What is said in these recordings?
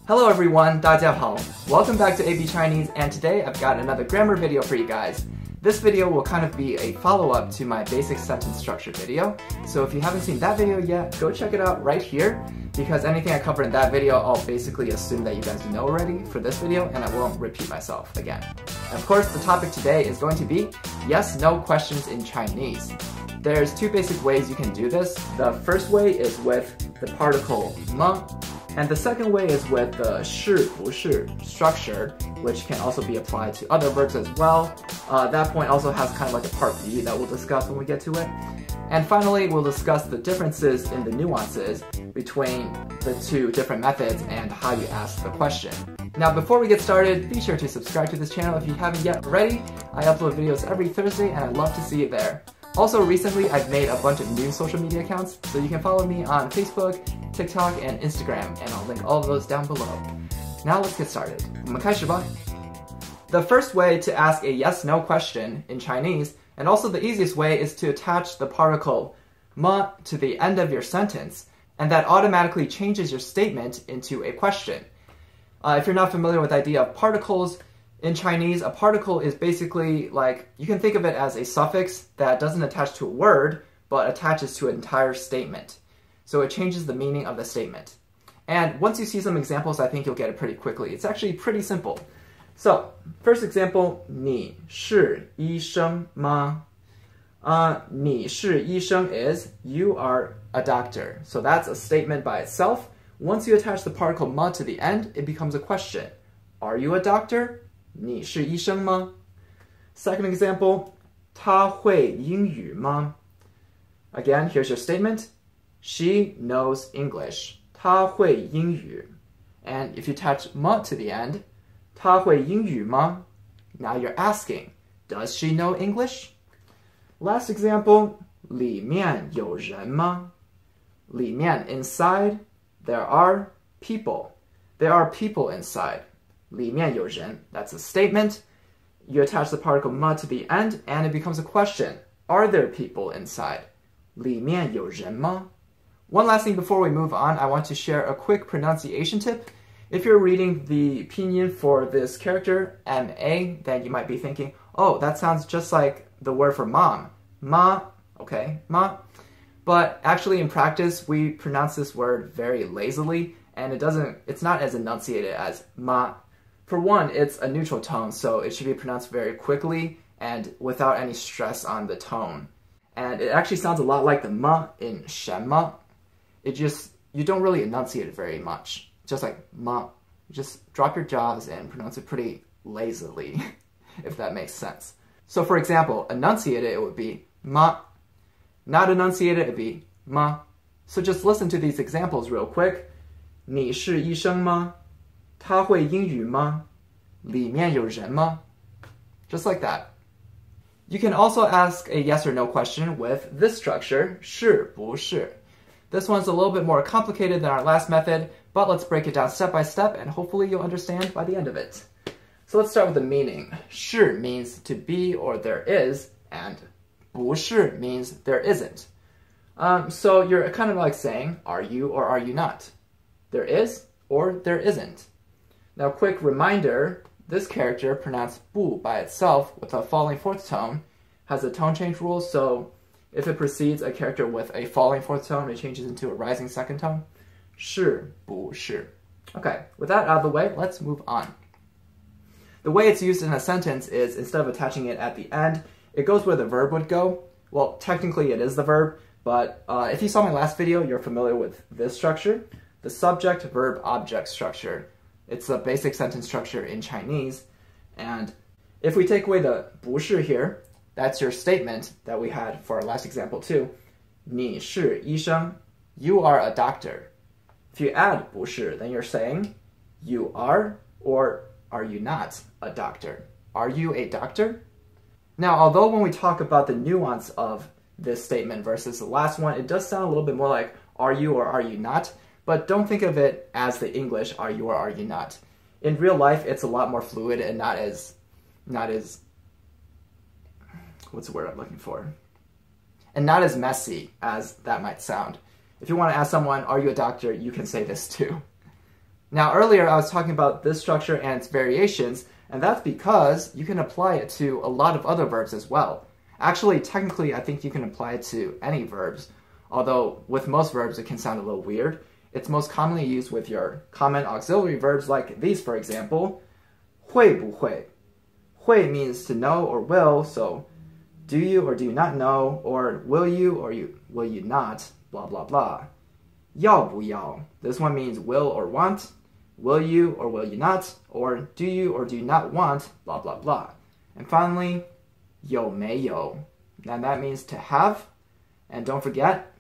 Hello everyone, 大家好. Welcome back to AB Chinese, and today I've got another grammar video for you guys. This video will kind of be a follow-up to my basic sentence structure video, so if you haven't seen that video yet, go check it out right here, because anything I cover in that video, I'll basically assume that you guys know already for this video, and I won't repeat myself again. And of course, the topic today is going to be yes/no questions in Chinese. There's two basic ways you can do this. The first way is with the particle 吗, and the second way is with the 是不是 structure, which can also be applied to other verbs as well. That point also has kind of like a part B that we'll discuss when we get to it. And finally, we'll discuss the differences in the nuances between the two different methods and how you ask the question. Now, before we get started, be sure to subscribe to this channel if you haven't yet already. I upload videos every Thursday and I'd love to see you there. Also, recently I've made a bunch of new social media accounts, so you can follow me on Facebook, TikTok, and Instagram, and I'll link all of those down below. Now let's get started. 我们开始吧. The first way to ask a yes/no question in Chinese, and also the easiest way, is to attach the particle 么 to the end of your sentence, and that automatically changes your statement into a question. If you're not familiar with the idea of particles, in Chinese, a particle is basically like, you can think of it as a suffix that doesn't attach to a word, but attaches to an entire statement. So it changes the meaning of the statement. And once you see some examples, I think you'll get it pretty quickly. It's actually pretty simple. So, first example, 你是医生吗? 你是医生 is, you are a doctor. So that's a statement by itself. Once you attach the particle 吗 to the end, it becomes a question. Are you a doctor? 你是医生吗? Second example, 她会英语吗? Again, here's your statement. She knows English. 她会英语. And if you attach 吗 to the end, 她会英语吗? Now you're asking, does she know English? Last example, 里面有人吗? 里面 inside, there are people. There are people inside. 里面有人, that's a statement. You attach the particle 吗 to the end, and it becomes a question. Are there people inside? 里面有人吗? One last thing before we move on, I want to share a quick pronunciation tip. If you're reading the pinyin for this character, M-A, then you might be thinking, oh, that sounds just like the word for mom. Ma, okay, ma. But actually in practice, we pronounce this word very lazily, and it's not as enunciated as ma. For one, it's a neutral tone, so it should be pronounced very quickly and without any stress on the tone. And it actually sounds a lot like the ma in 什么. You don't really enunciate it very much. Just like ma. Just drop your jaws and pronounce it pretty lazily, if that makes sense. So for example, enunciated it would be ma. Not enunciated it would be ma. So just listen to these examples real quick. 你是医生吗? 他会英语吗? 里面有人吗? Just like that. You can also ask a yes or no question with this structure, 是不是? This one's a little bit more complicated than our last method, but let's break it down step by step, and hopefully you'll understand by the end of it. So let's start with the meaning. 是 means to be or there is, and 不是 means there isn't. So you're kind of like saying, are you or are you not? There is or there isn't. Now, quick reminder, this character, pronounced 不 by itself with a falling fourth tone, has a tone change rule, so if it precedes a character with a falling fourth tone, it changes into a rising second tone. 是不是? Okay, with that out of the way, let's move on. The way it's used in a sentence is, instead of attaching it at the end, it goes where the verb would go. Well, technically it is the verb, but if you saw my last video, you're familiar with this structure, the subject-verb-object structure. It's a basic sentence structure in Chinese, and if we take away the 不是 here, that's your statement that we had for our last example too. 你是医生, you are a doctor. If you add 不是, then you're saying you are or are you not a doctor? Are you a doctor? Now, although when we talk about the nuance of this statement versus the last one, it does sound a little bit more like are you or are you not? But don't think of it as the English are you or are you not. In real life, it's a lot more fluid and not as what's the word I'm looking for? And not as messy as that might sound. If you want to ask someone, are you a doctor? You can say this too. Now earlier I was talking about this structure and its variations, and that's because you can apply it to a lot of other verbs as well. Actually, technically, I think you can apply it to any verbs, although with most verbs it can sound a little weird. It's most commonly used with your common auxiliary verbs like these, for example. 会不会? 会 means to know or will, so do you or do you not know, or will you or will you not, blah blah blah. 要不要? This one means will or want. Will you or will you not, or do you or do you not want, blah blah blah. And finally, 有没有? Now that means to have, and don't forget,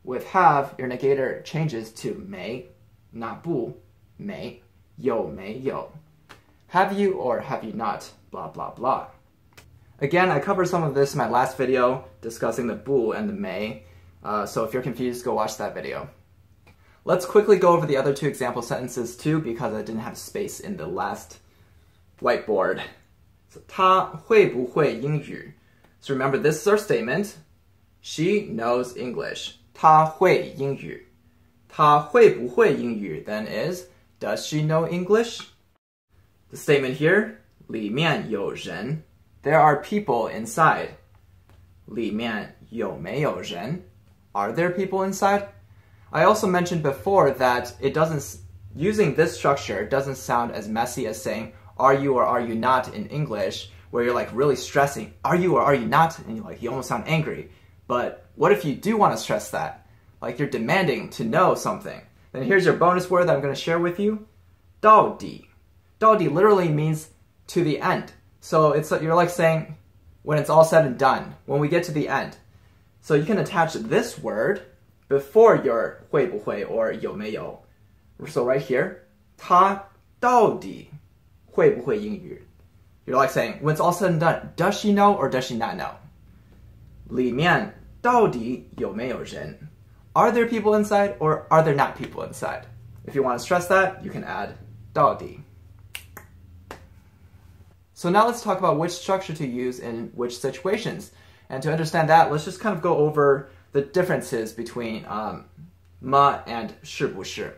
with have, your negator changes to 没, not 不, 没, 有没有. Have you or have you not, blah blah blah. Again, I covered some of this in my last video discussing the 不 and the 没, so if you're confused, go watch that video. Let's quickly go over the other two example sentences too, because I didn't have space in the last whiteboard. So, 她会不会英语? So remember, this is our statement. She knows English. 她会英语. 她会不会英语 then is, does she know English? The statement here, 里面有人. There are people inside. 里面有没有人? Are there people inside? I also mentioned before that using this structure doesn't sound as messy as saying are you or are you not in English, where you're like really stressing, are you or are you not? And you almost sound angry. But what if you do want to stress that? Like you're demanding to know something. Then here's your bonus word that I'm going to share with you. 到底. 到底 literally means to the end. So you're like saying when it's all said and done, when we get to the end. So you can attach this word before your 会不会 or 有没有. So right here, 她到底会不会英语? You're like saying, when it's all said and done, does she know or does she not know? 里面到底有没有人? Are there people inside or are there not people inside? If you want to stress that, you can add 到底. So now let's talk about which structure to use in which situations. And to understand that, let's just kind of go over the differences between 么 and 是不是.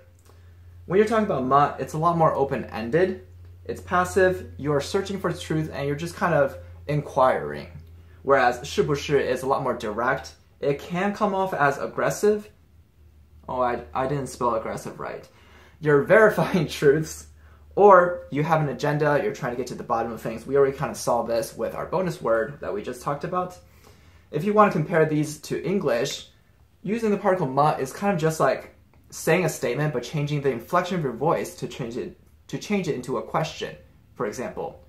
When you're talking about 么, it's a lot more open-ended. It's passive, you're searching for truth, and you're just kind of inquiring. Whereas 是不是 is a lot more direct. It can come off as aggressive. Oh, I didn't spell aggressive right. You're verifying truths, or you have an agenda, you're trying to get to the bottom of things. We already kind of saw this with our bonus word that we just talked about. If you want to compare these to English, using the particle 么 is kind of just like saying a statement but changing the inflection of your voice to change it into a question. For example,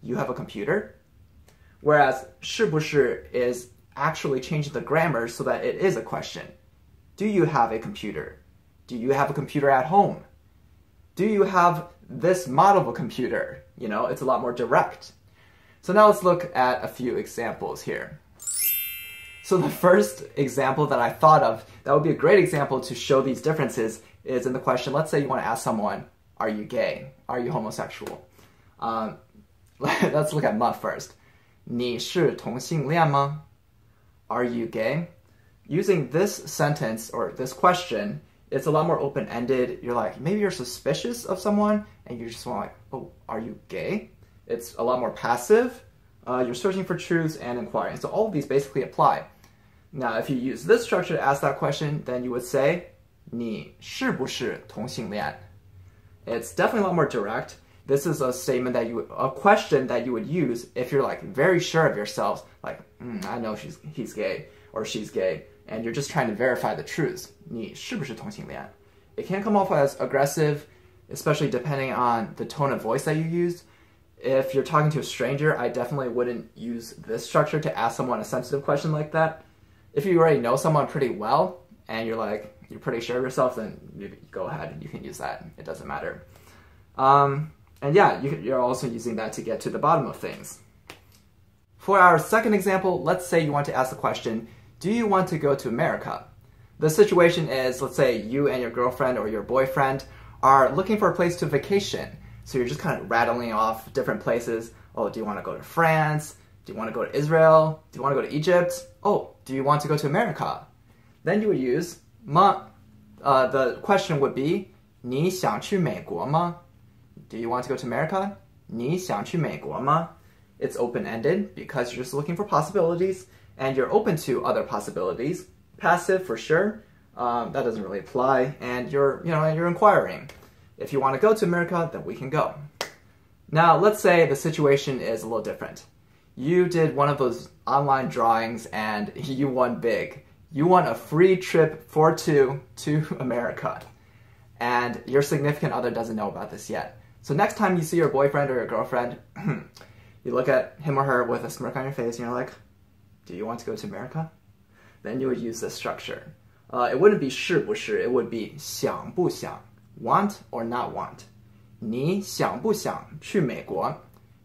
you have a computer? Whereas 是不是 is actually changing the grammar so that it is a question. Do you have a computer? Do you have a computer at home? Do you have this model of a computer? You know, it's a lot more direct. So now let's look at a few examples here. So the first example that I thought of that would be a great example to show these differences is in the question, let's say you want to ask someone, are you gay? Are you homosexual? Let's look at 么 first. 你是同性恋吗? Are you gay? Using this sentence or this question, it's a lot more open-ended. You're like, maybe you're suspicious of someone and you just want like, oh, are you gay? It's a lot more passive. You're searching for truths and inquiring. So all of these basically apply. Now, if you use this structure to ask that question, then you would say, 你是不是同性恋? It's definitely a lot more direct. This is a statement a question that you would use if you're like very sure of yourselves, like, I know he's gay or she's gay, and you're just trying to verify the truths. 你是不是同性恋? It can come off as aggressive, especially depending on the tone of voice that you use. If you're talking to a stranger, I definitely wouldn't use this structure to ask someone a sensitive question like that. If you already know someone pretty well, and you're pretty sure of yourself, then maybe go ahead and you can use that. It doesn't matter. And yeah, you're also using that to get to the bottom of things. For our second example, let's say you want to ask the question, do you want to go to America? The situation is, let's say you and your girlfriend or your boyfriend are looking for a place to vacation. So you're just kind of rattling off different places. Oh, do you want to go to France? Do you want to go to Israel? Do you want to go to Egypt? Oh, do you want to go to America? Then you would use 么. The question would be, 你想去美国吗? Do you want to go to America? 你想去美国吗? It's open-ended because you're just looking for possibilities and you're open to other possibilities. Passive for sure. That doesn't really apply, and you're inquiring. If you want to go to America, then we can go. Now, let's say the situation is a little different. You did one of those online drawings and you won big. You won a free trip for two to America. And your significant other doesn't know about this yet. So next time you see your boyfriend or your girlfriend, you look at him or her with a smirk on your face and you're like, do you want to go to America? Then you would use this structure. It wouldn't be 是不是, it would be 想不想, want or not want. 你想不想去美国?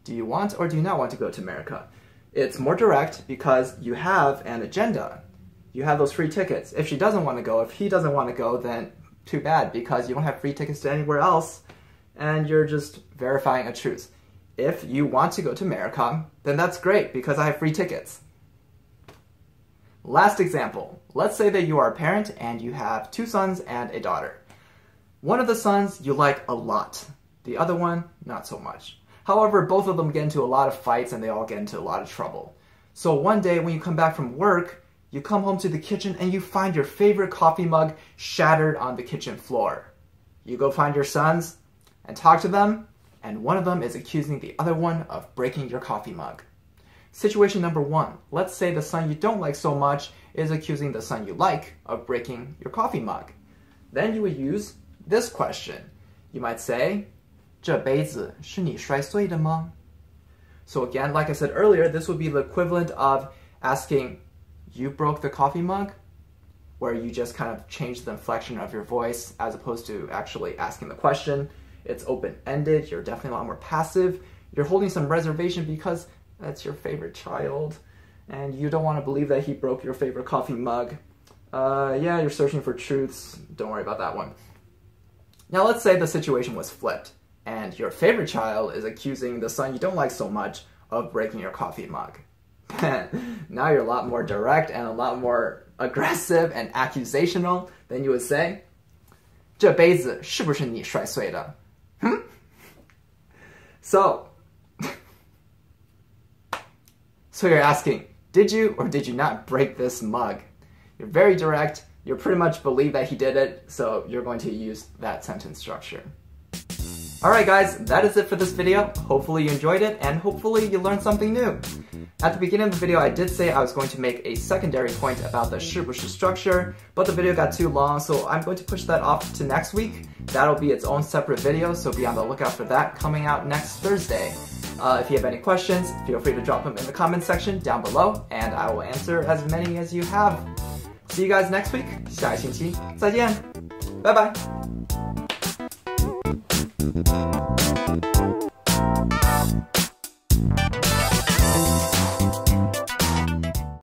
Do you want or do you not want to go to America? It's more direct because you have an agenda. You have those free tickets. If she doesn't want to go, if he doesn't want to go, then too bad because you don't have free tickets to anywhere else and you're just verifying a truth. If you want to go to America, then that's great because I have free tickets. Last example. Let's say that you are a parent and you have 2 sons and a daughter. One of the sons you like a lot. The other one, not so much. However, both of them get into a lot of fights and they all get into a lot of trouble. So one day when you come back from work, you come home to the kitchen and you find your favorite coffee mug shattered on the kitchen floor. You go find your sons and talk to them, and one of them is accusing the other one of breaking your coffee mug. Situation number 1. Let's say the son you don't like so much is accusing the son you like of breaking your coffee mug. Then you would use this question. You might say, 这杯子是你摔碎的吗? So again, like I said earlier, this would be the equivalent of asking, you broke the coffee mug? Where you just kind of change the inflection of your voice as opposed to actually asking the question. It's open-ended, you're definitely a lot more passive. You're holding some reservation because that's your favorite child, and you don't want to believe that he broke your favorite coffee mug. Yeah, you're searching for truths. Don't worry about that one. Now let's say the situation was flipped, and your favorite child is accusing the son you don't like so much of breaking your coffee mug. Now you're a lot more direct and a lot more aggressive and accusational than you would say, 这杯子是不是你摔碎的? So you're asking, did you or did you not break this mug? You're very direct, you pretty much believe that he did it, so you're going to use that sentence structure. Alright guys, that is it for this video. Hopefully you enjoyed it, and hopefully you learned something new. At the beginning of the video, I did say I was going to make a secondary point about the 是不是 structure, but the video got too long, so I'm going to push that off to next week. That'll be its own separate video, so be on the lookout for that coming out next Thursday. If you have any questions, feel free to drop them in the comments section down below, and I will answer as many as you have. See you guys next week. 下一星期再见. Bye bye.